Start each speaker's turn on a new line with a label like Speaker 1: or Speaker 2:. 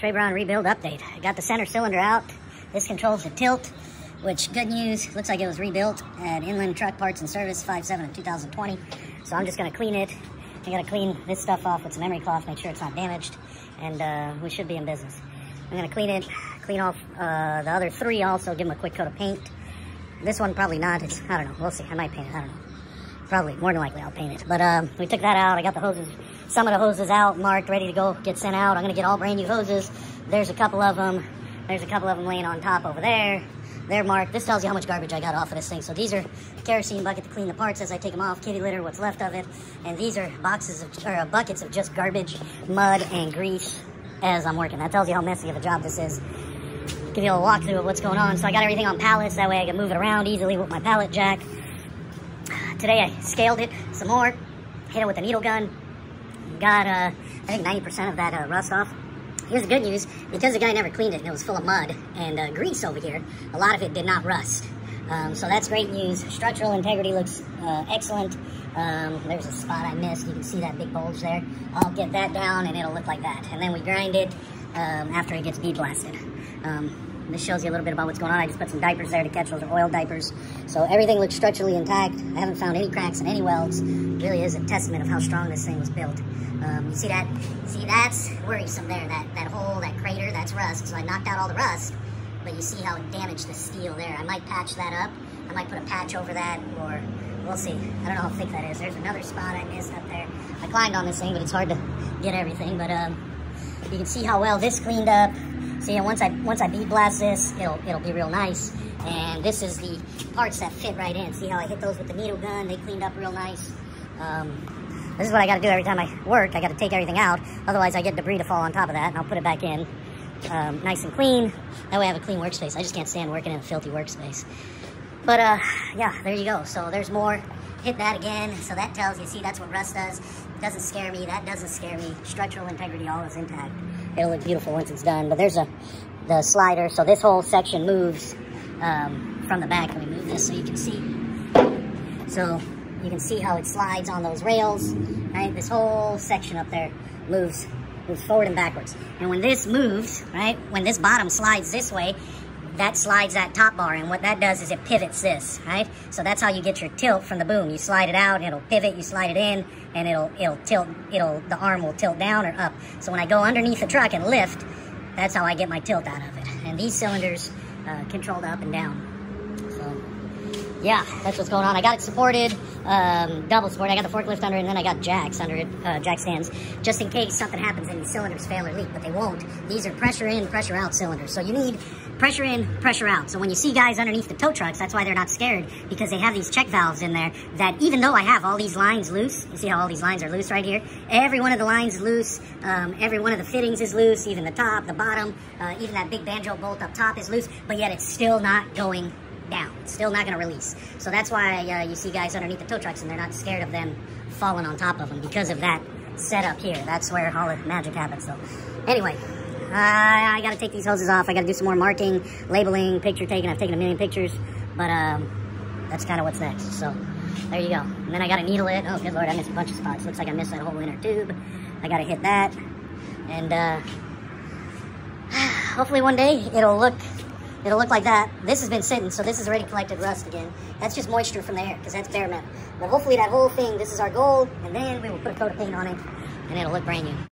Speaker 1: Trebron rebuild update. I got the center cylinder out. This controls the tilt, which, good news, looks like it was rebuilt at Inland Truck Parts and Service 5/7 of 2020. So I'm just gonna clean it. I gotta clean this stuff off with some emery cloth, make sure it's not damaged, and we should be in business. I'm gonna clean it, clean off the other three also, give them a quick coat of paint. This one probably not, I don't know, we'll see, I might paint it, I don't know. Probably, more than likely I'll paint it. But we took that out, I got the hoses, some of the hoses out, marked, ready to go, get sent out. I'm gonna get all brand new hoses. There's a couple of them laying on top over there. They're marked. This tells you how much garbage I got off of this thing. So these are kerosene bucket to clean the parts as I take them off, kitty litter, what's left of it. And these are buckets of just garbage, mud, and grease as I'm working. That tells you how messy of a job this is. Give you a walkthrough of what's going on. So I got everything on pallets, that way I can move it around easily with my pallet jack. Today I scaled it some more, hit it with a needle gun. Got, I think 90% of that rust off. Here's the good news, because the guy never cleaned it and it was full of mud and grease over here, a lot of it did not rust. So that's great news. Structural integrity looks excellent. There's a spot I missed. You can see that big bulge there. I'll get that down and it'll look like that. And then we grind it after it gets bead blasted. This shows you a little bit about what's going on. I just put some diapers there to catch. Those are oil diapers. So everything looks structurally intact. I haven't found any cracks in any welds. It really is a testament of how strong this thing was built. You see that? See, that's worrisome there. That hole, that crater, that's rust. So I knocked out all the rust, but you see how it damaged the steel there. I might patch that up. I might put a patch over that, or we'll see. I don't know how thick that is. There's another spot I missed up there. I climbed on this thing, but it's hard to get everything. But you can see how well this cleaned up. See, and once I bead blast this, it'll be real nice. And this is the parts that fit right in. See how I hit those with the needle gun? They cleaned up real nice. This is what I got to do every time I work. I got to take everything out. Otherwise, I get debris to fall on top of that, and I'll put it back in nice and clean. That way I have a clean workspace. I just can't stand working in a filthy workspace. But yeah, there you go. So there's more. Hit that again. So that tells you, see, that's what rust does. It doesn't scare me. That doesn't scare me. Structural integrity, all is intact. It'll look beautiful once it's done. But there's the slider. So this whole section moves from the back. Let me move this so you can see. So you can see how it slides on those rails, right? This whole section up there moves forward and backwards. And when this moves, right, when this bottom slides this way, that slides that top bar, and what that does is it pivots this, right? So that's how you get your tilt from the boom. You slide it out, it'll pivot, you slide it in, and it'll tilt, the arm will tilt down or up. So when I go underneath the truck and lift, that's how I get my tilt out of it. And these cylinders control the up and down. So yeah, that's what's going on. I got it supported, double support. I got the forklift under it, and then I got jacks under it, jack stands, just in case something happens and these cylinders fail or leak, but they won't. These are pressure in, pressure out cylinders. So you need pressure in, pressure out. So when you see guys underneath the tow trucks, that's why they're not scared, because they have these check valves in there that, even though I have all these lines loose, you see how all these lines are loose right here? Every one of the lines is loose. Every one of the fittings is loose, even the top, the bottom, even that big banjo bolt up top is loose, but yet it's still not going down. It's still not going to release. So that's why you see guys underneath the tow trucks and they're not scared of them falling on top of them, because of that setup here. That's where all the magic happens. So anyway, I got to take these hoses off. I got to do some more marking, labeling, picture taking. I've taken a million pictures, but that's kind of what's next. So there you go. And then I got to needle it. Oh, good Lord, I missed a bunch of spots. Looks like I missed that whole inner tube. I got to hit that. And hopefully one day it'll look like that. This has been sitting, so this has already collected rust again. That's just moisture from the air, because that's bare metal. But hopefully that whole thing, this is our goal, and then we will put a coat of paint on it, and it'll look brand new.